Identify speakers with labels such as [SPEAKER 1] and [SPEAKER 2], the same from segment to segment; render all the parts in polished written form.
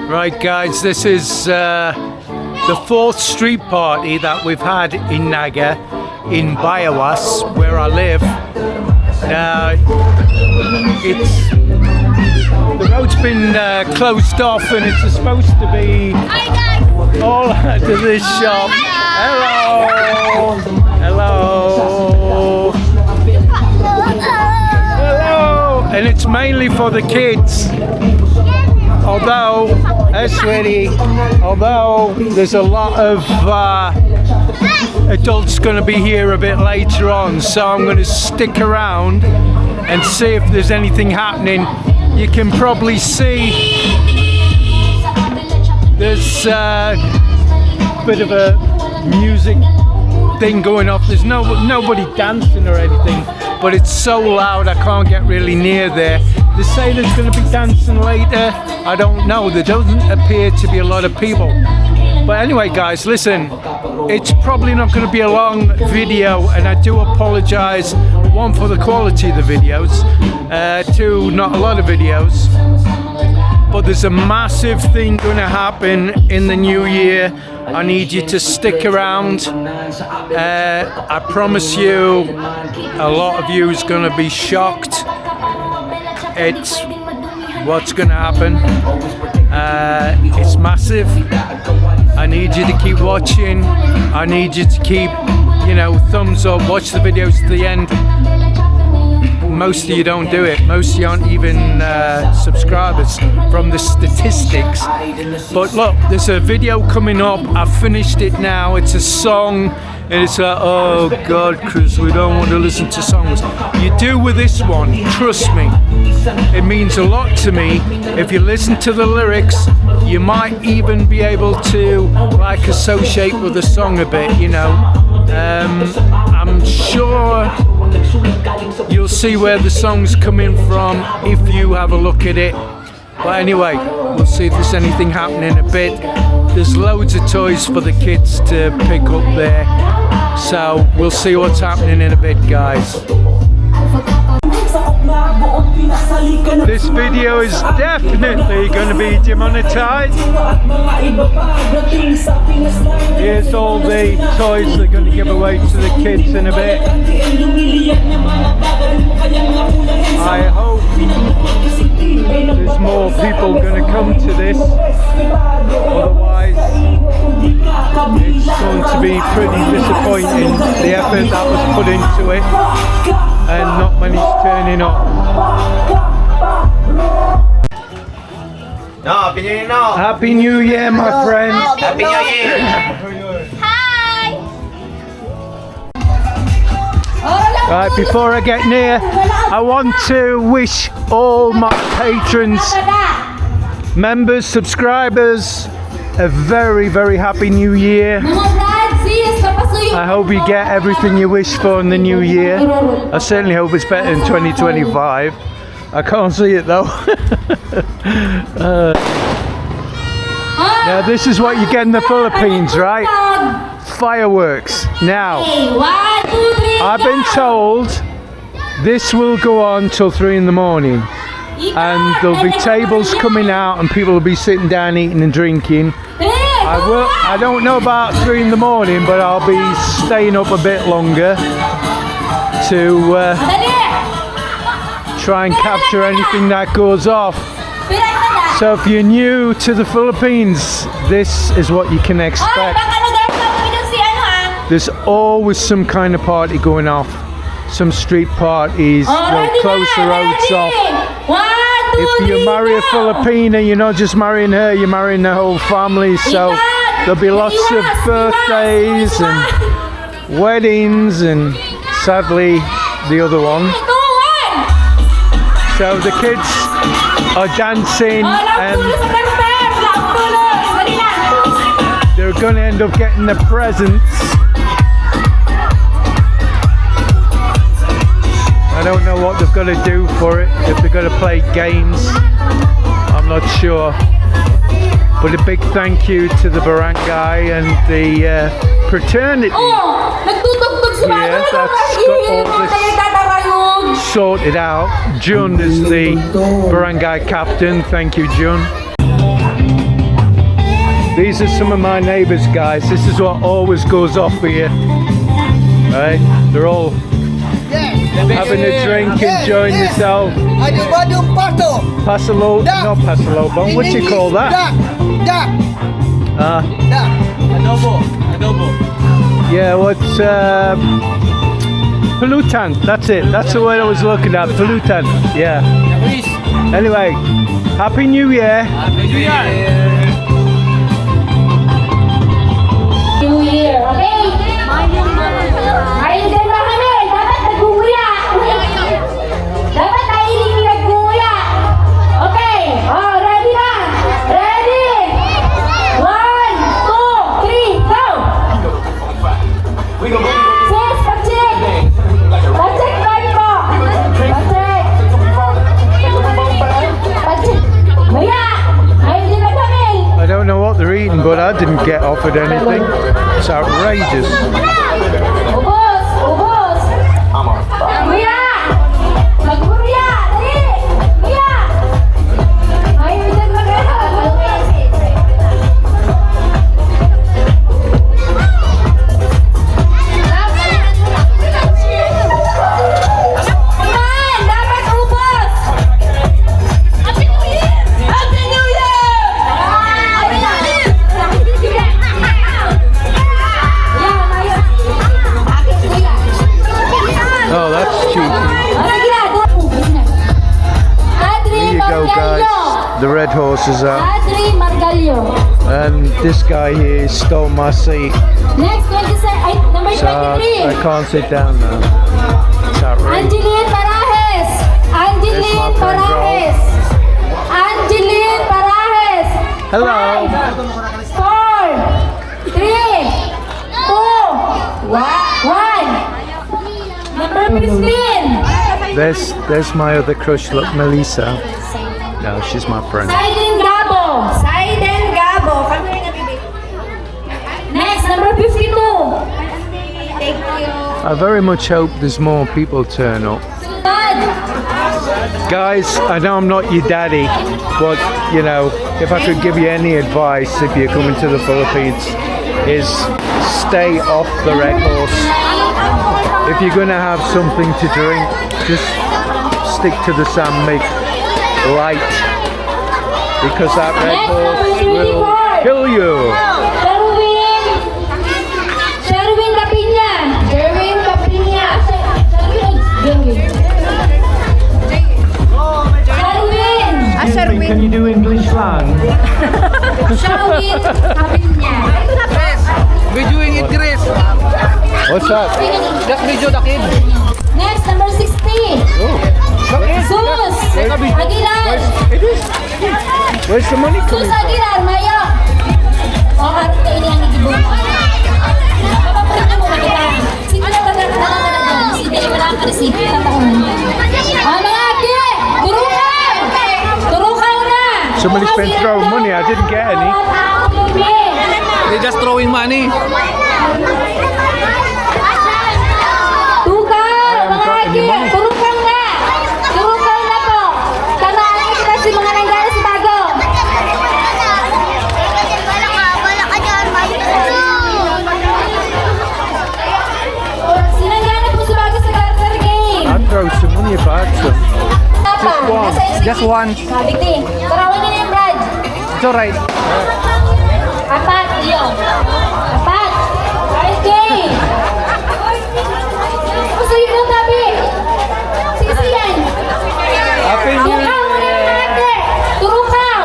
[SPEAKER 1] Right guys, this is the fourth street party that we've had in Naga, in Bayawas, where I live. The road's been closed off and it's supposed to be all to this shop. Hello! Hello! Hello! And it's mainly for the kids. Although, sweetie, although there's a lot of adults going to be here a bit later on, so I'm going to stick around and see if there's anything happening. You can probably see there's a bit of a music thing going off. There's nobody dancing or anything, but it's so loud I can't get really near there. They say there's going to be dancing later. I don't know. There doesn't appear to be a lot of people. But anyway, guys, listen. It's probably not going to be a long video, and I do apologize. One, for the quality of the videos. Two, not a lot of videos. But there's a massive thing going to happen in the new year. I need you to stick around. I promise you, a lot of you is going to be shocked. It's what's going to happen. It's massive. I need you to keep watching. I need you to keep, thumbs up. Watch the videos to the end. Most of you don't do it. Most of you aren't even subscribers from the statistics. But look, there's a video coming up. I've finished it now. It's a song. And it's like, oh God, Chris, we don't want to listen to songs. You do with this one, trust me. It means a lot to me. If you listen to the lyrics, you might even be able to associate with the song a bit, I'm sure you'll see where the song's coming from if you have a look at it. But anyway, we'll see if there's anything happening a bit. There's loads of toys for the kids to pick up there. So we'll see what's happening in a bit, guys. This video is definitely going to be demonetized. Here's all the toys they're going to give away to the kids in a bit. I hope there's more people going to come to this. Otherwise, it's going to be pretty disappointing, the effort that was put into it, and not many's turning up.
[SPEAKER 2] No, Happy New Year, no.
[SPEAKER 1] Happy New Year, my friend.
[SPEAKER 2] Happy New Year.
[SPEAKER 3] Hi.
[SPEAKER 1] Right, before I get near, I want to wish all my patrons, members, subscribers, a very, very happy New Year. I hope you get everything you wish for in the new year. I certainly hope it's better in 2025. I can't see it though. Now this is what you get in the Philippines, right? Fireworks. Now, I've been told this will go on till 3 in the morning. And there'll be tables coming out and people will be sitting down eating and drinking. I don't know about 3 in the morning, but I'll be staying up a bit longer to try and capture anything that goes off. So if you're new to the Philippines, this is what you can expect. There's always some kind of party going off. Some street parties, they'll close the roads off. If you marry a Filipina, you're not just marrying her, you're marrying the whole family. So there'll be lots of birthdays and weddings and sadly the other one. So the kids are dancing and they're going to end up getting the presents. I don't know what they've got to do for it, if they're going to play games, I'm not sure. But a big thank you to the barangay and the fraternity here that's got all this sorted out. Jun is the barangay captain, thank you Jun. These are some of my neighbours, guys. This is what always goes off here. Right? They're all having a drink, enjoying themselves.
[SPEAKER 3] Adu-badung pato.
[SPEAKER 1] Pasalo, not pasalo, but what do you call that?
[SPEAKER 3] Duck.
[SPEAKER 1] Duck.
[SPEAKER 2] Adobo.
[SPEAKER 1] Yeah, what's pollutant? That's it. That's the word I was looking at. Pollutant. Yeah. Anyway, Happy New Year.
[SPEAKER 3] New Year, okay? Ayun din ba kami? Dapat nag-uya. Dapat tayo hindi nag-uya. Okay, oh, ready na? Ready? 1, 2, 3, go! Sis, pag-check! Pag-check tayo po! Pag-check! Pag-check! Maya! Ayun din ba kami?
[SPEAKER 1] I don't know what they're eating, but I didn't get offered anything. It's outrageous.
[SPEAKER 3] Ubos! Ubos! Maya! Mag-uya! Dali! Maya! Ayun din ba kami? Man, dapat ubos! Happy New Year! Happy New Year!
[SPEAKER 1] Oh, that's cheeky. There you go, guys. The red horse is out.
[SPEAKER 3] Adri Margalio.
[SPEAKER 1] And this guy here stole my seat.
[SPEAKER 3] Next, 27, number
[SPEAKER 1] So I
[SPEAKER 3] 23.
[SPEAKER 1] can't sit down now. It's outrageous.
[SPEAKER 3] Angeline Parajes. Angeline
[SPEAKER 1] friend,
[SPEAKER 3] Parajes. Angeline Parajes.
[SPEAKER 1] Hello.
[SPEAKER 3] 5, 4, 3, 2, 1. Number 15.
[SPEAKER 1] There's my other crush, look, Melissa. No, she's my friend.
[SPEAKER 3] Saiden Gabo. Saiden Gabo. Next, number 52. Thank you.
[SPEAKER 1] I very much hope there's more people turn up.
[SPEAKER 3] Done.
[SPEAKER 1] Guys, I know I'm not your daddy, but you know, if I could give you any advice if you're coming to the Philippines, is stay off the red horse. If you're gonna have something to drink, just stick to the Sammy light, because that red horse will kill you.
[SPEAKER 3] Sherwin Capinya. Sherwin Capinya. Sherwin.
[SPEAKER 1] Can you do English slang?
[SPEAKER 3] Sherwin Capinya.
[SPEAKER 2] Video in Greece.
[SPEAKER 1] What's that?
[SPEAKER 2] Just video the kid.
[SPEAKER 3] Next, number 60. Sus. Aguilar.
[SPEAKER 1] It is. Where's the money
[SPEAKER 3] Sus
[SPEAKER 1] coming from?
[SPEAKER 3] Aguilar, Maya. O, arte ini ang nagibong. Papapalit mo na kita. Sige na ba na si Dili wala ka receipt. Tataon. Mga ate, turukaw. Turukaw na.
[SPEAKER 1] Somebody's been throwing money. I didn't get any.
[SPEAKER 2] They just throwing money.
[SPEAKER 3] Tukaw, mga ate, turukaw na. Turukaw na po. Tamaan kita si mga nanggara si Bago. Sinanggana po si Bago sa Garter Game.
[SPEAKER 1] I'd throw some money if I had some. one.
[SPEAKER 2] Just one.
[SPEAKER 3] Sabi ti, tarawan niyo na yung Brad.
[SPEAKER 2] It's alright.
[SPEAKER 3] Apat, iyo. Apat. Okay. O, sa'yo na tabi. Sige, siyan.
[SPEAKER 1] Happy New
[SPEAKER 3] Turukaw mo na yung ate. Turukaw.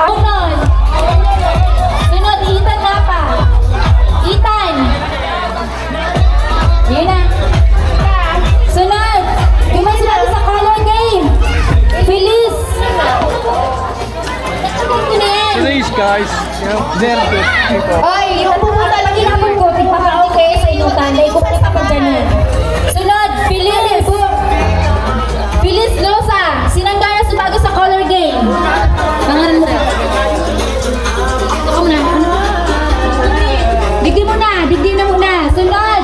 [SPEAKER 3] Sunod. Sunod, Ethan nga pa. Ethan. Yun na. Sunod. Gumay sila sa color game. Feliz.
[SPEAKER 1] To these guys, you know, they're good people.
[SPEAKER 3] Ay, yung pumunta lagi naman ko, tigpaka-okay sa inyong tanday, kung ano kapag ganun. Sunod, Feliz. Feliz Losa, sinanggana sa bago sa color game. Pangalan mo ka. Ito na. Digdi mo na, digdi na muna. Sunod.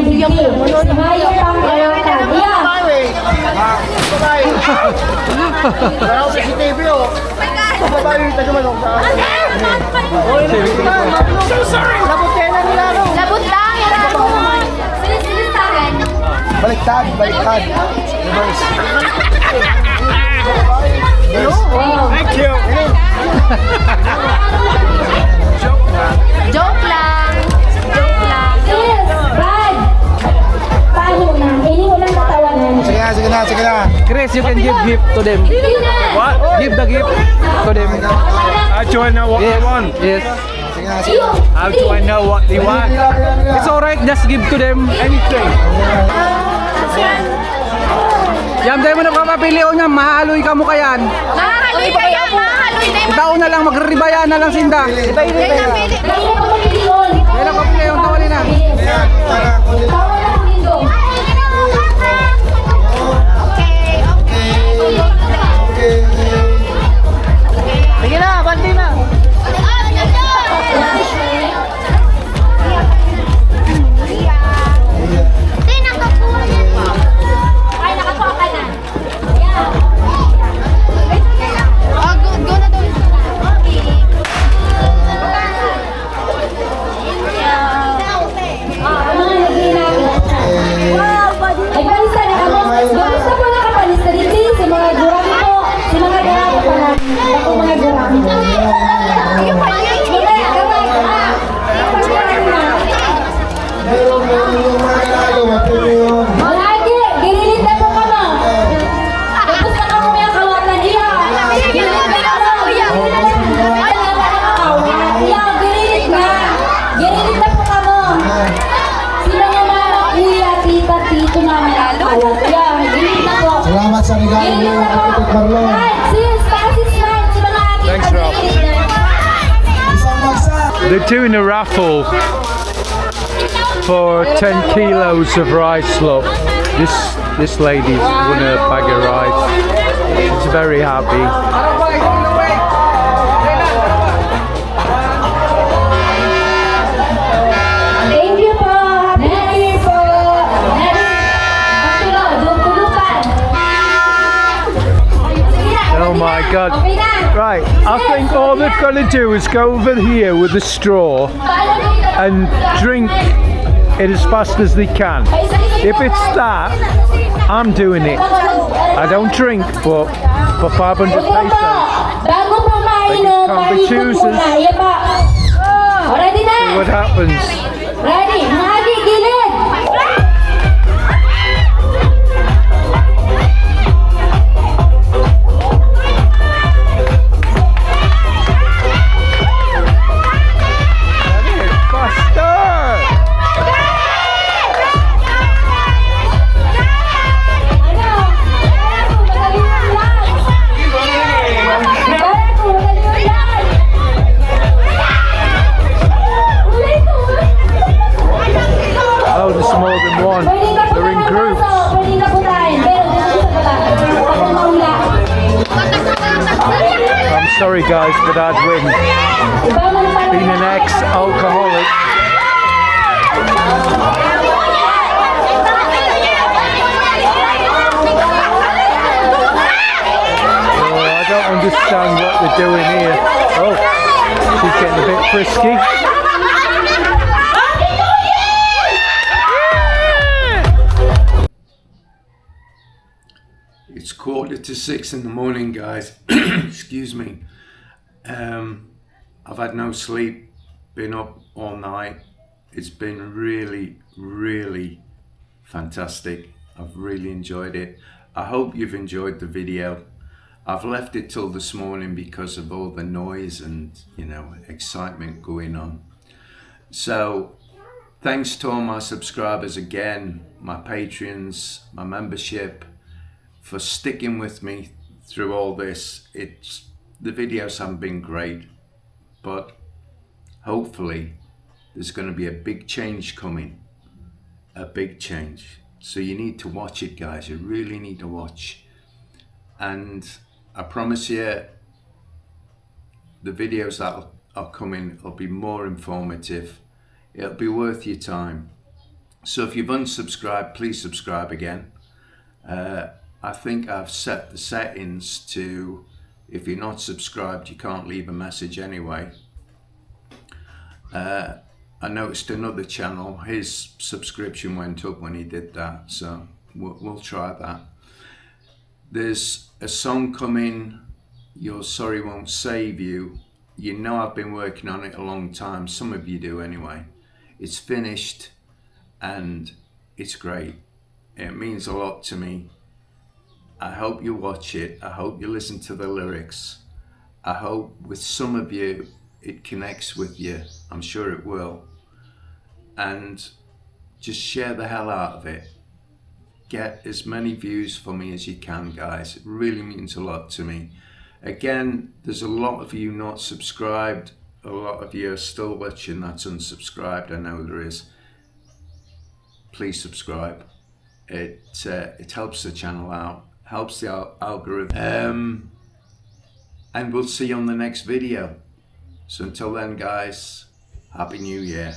[SPEAKER 3] Digdi. Sabayo pang kalakad. Yeah.
[SPEAKER 4] Wala ko si TV oh. Babae, tayo man ako. So sorry. Labot kayo na nila no.
[SPEAKER 3] Labot lang, hirap. Silis-silis tahan.
[SPEAKER 4] Baliktad, baliktad. Reverse.
[SPEAKER 3] Wow.
[SPEAKER 1] Thank you.
[SPEAKER 3] Joke lang. Joke lang. Sis, bad. Paano na? Hindi mo lang tatawanan.
[SPEAKER 4] Sige na.
[SPEAKER 2] Chris, you can give gift to them.
[SPEAKER 1] What?
[SPEAKER 2] Give the gift to them.
[SPEAKER 1] How do I know what they want?
[SPEAKER 2] Yes.
[SPEAKER 1] How do I know what they want?
[SPEAKER 2] It's alright, just give to them.
[SPEAKER 1] Anything.
[SPEAKER 2] Yam, dahil mo na papapili o niya, mahaloy ka mo kayan.
[SPEAKER 3] Mahaloy kayo, mahaloy na
[SPEAKER 2] Itaw na lang, magribaya na lang sinda.
[SPEAKER 3] Dahil na pamiliyon.
[SPEAKER 2] Dahil ang papili yung tawali na.
[SPEAKER 3] Tawa na pamiliyon.
[SPEAKER 4] Sige na, bandi na.
[SPEAKER 3] Ay, nakakuha ka na. Yeah. Go na doon. Ay, palista na kamo. Gusto po nakapalista dito sa mga gurami po. Sa mga gurami pala. Ako mga gurami. Malagi, ginilit na po ka mo. Tapos na ka mo yung kawatan iya. Ginilit na ka mo. Ginilit na. Ginilit na po ka mo. Sila nga mga kuya, tita, tito namin ang kawat. Ginilit na po.
[SPEAKER 4] Salamat sa regalo
[SPEAKER 3] Ginilit
[SPEAKER 4] niyo,
[SPEAKER 3] na po.
[SPEAKER 4] Kapitid Marlon.
[SPEAKER 3] Sis, pasis man. Si mga ating
[SPEAKER 1] Thanks, Rob.
[SPEAKER 3] ginilit na.
[SPEAKER 4] Isang bagsak.
[SPEAKER 1] They're doing a raffle for 10 kilos of rice, look. This lady's won a bag of rice. She's very happy.
[SPEAKER 3] Thank you po. Happy New Year po. Tulupan.
[SPEAKER 1] Oh my God.
[SPEAKER 3] Okay na.
[SPEAKER 1] Right, I think all they've got to do is go over here with a straw and drink it as fast as they can. If it's that, I'm doing it. I don't drink, but for 500 pesos.
[SPEAKER 3] Bago po mainom,
[SPEAKER 1] Can't be choosers.
[SPEAKER 3] Yan ba? Ready na?
[SPEAKER 1] See what happens.
[SPEAKER 3] Ready? Mahagi, gilid.
[SPEAKER 1] Faster! Oh, there's more than one. They're in groups.
[SPEAKER 3] Pwede na po tayo. Pero dito sa baba. Ako maula.
[SPEAKER 1] I'm sorry guys, but I'd win.
[SPEAKER 3] Iba mo na
[SPEAKER 1] Being an ex-alcoholic. Oh, I don't understand what they're doing here. Oh, she's getting a bit frisky. It's 5:45 in the morning, guys. Excuse me. I've had no sleep, been up all night. It's been really fantastic. I've really enjoyed it. I hope you've enjoyed the video. I've left it till this morning because of all the noise and, you know, excitement going on. So thanks to all my subscribers again, my Patreons, my membership, for sticking with me through all this. The videos haven't been great, but hopefully there's going to be a big change coming, a big change. So you need to watch it, guys. You really need to watch. And I promise you, the videos that are coming will be more informative. It'll be worth your time. So if you've unsubscribed, please subscribe again. I think I've set the settings to, if you're not subscribed, you can't leave a message anyway. I noticed another channel, his subscription went up when he did that, so we'll try that. There's a song coming, Your Sorry Won't Save You. You know I've been working on it a long time, some of you do anyway. It's finished and it's great. It means a lot to me. I hope you watch it. I hope you listen to the lyrics. I hope with some of you it connects with you. I'm sure it will. And just share the hell out of it. Get as many views for me as you can, guys. It really means a lot to me. Again, there's a lot of you not subscribed. A lot of you are still watching that's unsubscribed. I know there is. Please subscribe. It helps the channel out, helps the algorithm. And we'll see you on the next video. So until then, guys, Happy New Year.